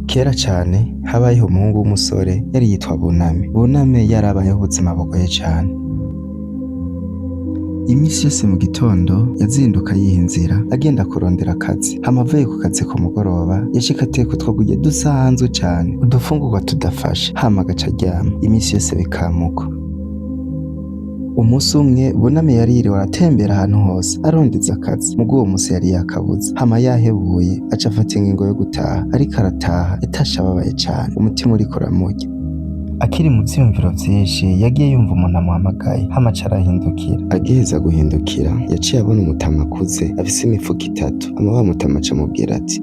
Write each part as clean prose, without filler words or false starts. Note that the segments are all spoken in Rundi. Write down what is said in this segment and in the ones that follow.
Kera cane habayeho umuhungu w'umusore yari yitwa Buname. Buname yarabayeho ubuzima bugoye cane. Imisi yose mu gitondo yazinduka yiha inzira agenda kurondera akazi, hama avuye ku kazi ku mugoroba yashika ateka utwo kurya dusanzwe cane, udufungurwa tudafashe, hama agaca aryama. Imisi yose bikamuko. Umusi umwe Buname yari yiriwe aratembera ahantu hose arondeza akazi, muga uwo musi yari yakabuze. Hama yahebuye aca afata ingingo yo gutaha, ariko arataha yatashe ababaye cane, umutima uriko uramurya. Akiri mu vyiyumviro vyinshi yagiye yumva umuntu amuhamagaye, hama aca arahindukira. Agiheza guhindukira yaciye abona umutama akuze afise imifuko 3, hama wa mutama aca amubwira ati: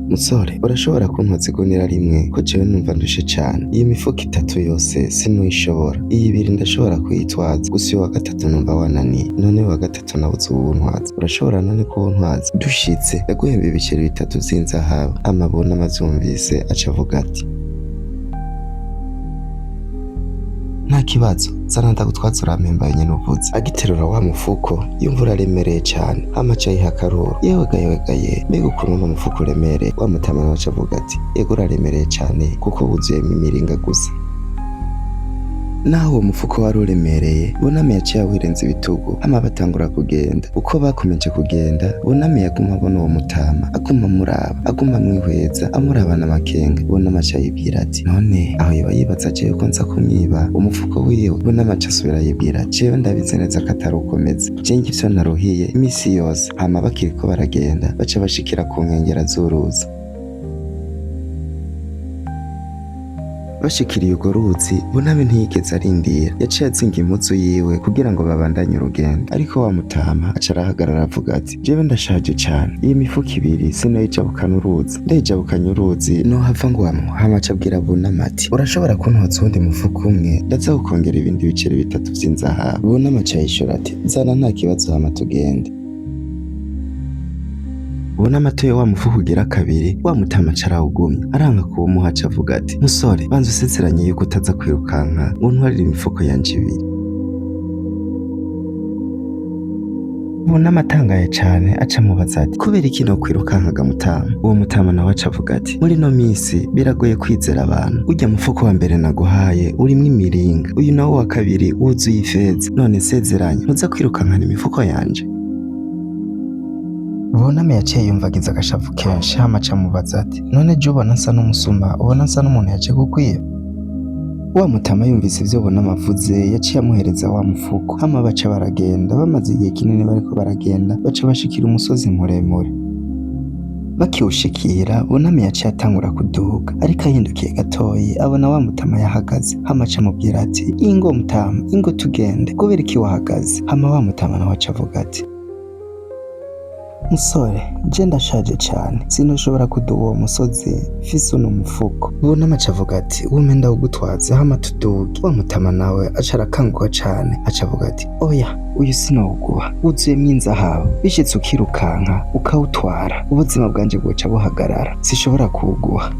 "Musore, urashobora kumpoza igunira rimwe ko jewe numva ndushe cane. Iyi mifuko 3 yose sinuyishobora. Iyi 2 ndashobora kuyitwaza, gusa uyu wa 3 numva wananiye. None wa 3 nabuze uwuntwaza. Urashobora none kuwuntwaza?" Dushitse yaguhemba ibiceri 3 vy'inzahabu. Hama Buname avyumvise aca avuga ati: "Nta kibazo, zana ndagutwaza urampemba nyene uvuze." Agiterura wa mufuko yumva uraremereye cane, hama aca yiha akaruru. Yewe mbega ukuntu uno mufuko uremereye. Wa mutama nawe aca avuga ati: "Ego uraremereye cane kuko wuzuyemwo imiringa gusa." Naho uwo mufuko wari uremereye, Buname yaciye awirenza ibitugu, hama batangura kugenda. Uko bakomeje kugenda, Buname yaguma abona uwo mutama, aguma amuraba, aguma amwihweza, amurabana amakenga. Buname aca yibwira ati: "None aho yoba yibaza jewe ko nza kumwiba umufuko wiwe?" Buname aca asubira yibwira: "Jewe ndabizi neza ko atari uko meze. Je ngivyo naruhiye imisi yose." Hama bakiriko baragenda baca bashikira ku nkengera z'uruzi. Bashikiriye urwo ruzi, Buname ntiyigeze arindira, yaciye azinga impuzu yiwe kugira ngo babandanye urugendo. Ariko wa mutama aca arahagarara avuga ati: "Jewe ndashaje cane, iyi mifuko 2 sinoyijabukana uruzi, ndayijabukanye uruzi nohava ngwamwo." Hama aca abwira Buname ati: "Urashobora kuntwaza uwundi mufuko umwe, ndaza kukongera ibindi biceri 3 vy'inzahabu." Buname aca yishura ati: "Zana nta kibazo, hama tugende." Buname atoye wa mufuko ugira 2, wa mutama aca arawugumya, aranka kuwumuha aca avuga ati: "Musore, banza usezeranye yuko utaza kwirukanka ngo untwarire imifuko yanje 2." Buname atangaye cane aca amubaza ati: "Kubera iki nokwirukankaga mutama?" Uwo mutama nawe aca avuga ati: "Muri no misi biragoye kwizera abantu. Urya mufuko wa mbere naguhaye urimwo imiringa, uyu nawo wa 2 wuzuye ifeza. None sezeranye ntuza kwirukankana imifuko yanje." Buname yaciye yumvagiza agashavu kenshi, hama aca amubaza ati: "None je ubona nsa n'umusuma? Ubona nsa n'umuntu yaje kukwiba?" Wa mutama yumvise ivyo Buname avuze yaciye amuhereza wa mufuko, hama baca baragenda. Bamaze igihe kinini bariko baragenda, baca bashikira umusozi muremure. Bakiwushikira, Buname yaciye atangura kuduga, ariko ahindukiye gatoyi abona wa mutama yahagaze, hama aca amubwira ati: "Ingo mutama, ingo tugende, kubera iki wahagaze?" Hama wa mutama nawe aca avuga ati: "Musore, je ndashaje cane, sinoshobora kuduga uwo musozi mfise uno mufuko." Buname aca avuga ati: "Wume ndawugutwaze, hama tuduge." Wa mutama nawe aca arakanguka cane, aca avuga ati: "Oya, uyu sinowuguha, wuzuyemwo inzahabu. Bishitse ukirukanka ukawutwara, ubuzima bwanje bwoca buhagarara, sinshobora kuwuguha."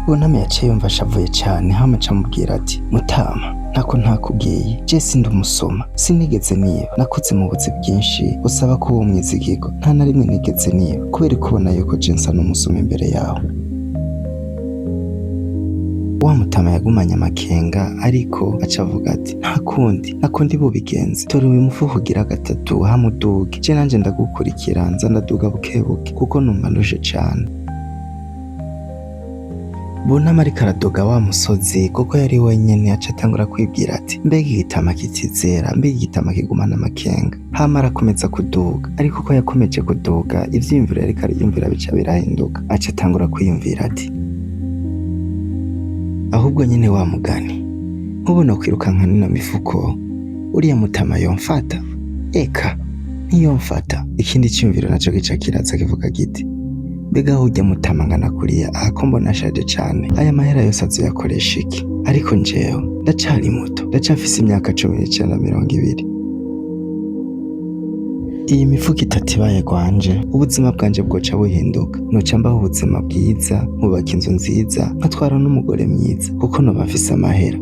Buname yaciye yumva ashavuye cane, hama aca amubwira ati: "Mutama, ntako ntakubwiye, je sindi umusuma, sinigeze niba. Nakuze mu buzi bwinshi busaba kuba umwizigirwa, nta na rimwe nigeze niba, kubera kubona yuko je nsa n'umusuma imbere yawe." Wa mutama yagumanye amakenga, ariko aca avuga ati: "Nta kundi bubigenze. Tora uyu mufuko ugira 3, hama uduge, je nanje ndagukurikira, nza ndaduga bukebuke kuko numva ndushe cane." Buname ariko araduga wa musozi kuko yari wenyene, aca atangura kwibwira ati: "Mbega igitama kitizera, mbega igitama kigumana amakenga." Hama arakomeza kuduga, ariko uko yakomeje kuduga ivyiyumviro yariko ariyumvira bica birahinduka. Aca atangura kwiyumvira ati: "Ahubwo nyene wa mugani, nk'ubu nokwirukanka n'ino mifuko, uriya mutama yomfata? Eka ntiyomfata." Ikindi ciyumviro naco gica kiraza kivuga giti: "Mbega aho urya mutama angana kuriya, aha ko mbona ashaje cane, aya mahera yose azoyakoresha iki? Ariko njewe ndacari muto, ndacafise imyaka 19 na 20. Iyi mifuko 3 ibaye gwanje, ubuzima bwanje bwoca buhinduka. Noca mbaho ubuzima bwiza, nkubaka inzu nziza, nkatwara n'umugore mwiza, kuko noba mfise amahera."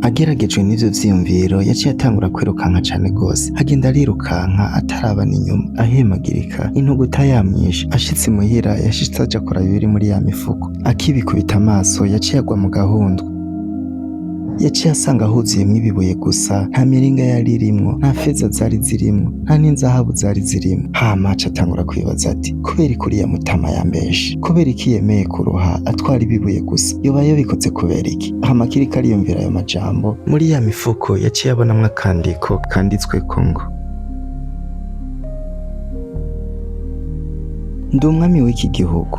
Ageragejwe n'ivyo vyiyumviro yaciye atangura kwirukanka cane gose, agenda arirukanka atarabana inyuma, ahemagirika, intuguta yamwishe. Ashitse imuhira yashitse aja kuraba ibiri muri ya mifuko, akibikubita amaso yaciye agwa mu gahundwe. Yaciye asanga huzuyemwo ibibuye gusa, nta miringa yari irimwo, nta feza zari zirimwo, nta n'inzahabu zari zirimwo. Hama aca atangura kwibaza ati kubera iki uriya Mutama yambeshe, kubera iki yemeye kuruha atwara ibibuye gusa, yoba yabikoze kubera iki? Hama akiriko ariyumvira ayo majambo, muri ya mifuko yaciye abonamwo akandiko kanditsweko ngo ndi umwami w'iki gihugu,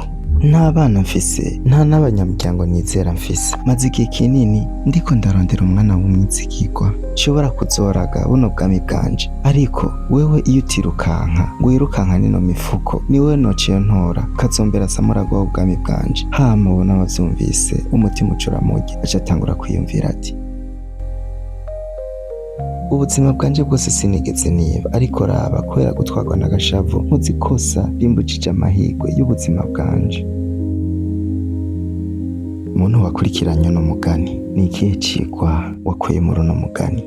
nta bana mfise, nta n'abanyamuryango nizera mfise, maze igihe kinini ndiko ndarondera umwana w'umwizigirwa nshobora kuzoraga buno bwami bwanje, ariko wewe iyo utirukanka ngo wirukanka nino mifuko, ni wewe nociye ntora kazombera samuragwa w'ubwami bwanje. Hama ubona abavyumvise umutima uca uramurya, aca atangura kwiyumvira ati ubuzima bwanje bwose sinigeze niba, ariko raba kubera gutwarwa n'agashavu nkoze ikosa rimbujije amahirwe y'ubuzima bwanje. Umuntu wakurikiranye uno mugani, ni ikihe cigwa wakuye muri uno mugani?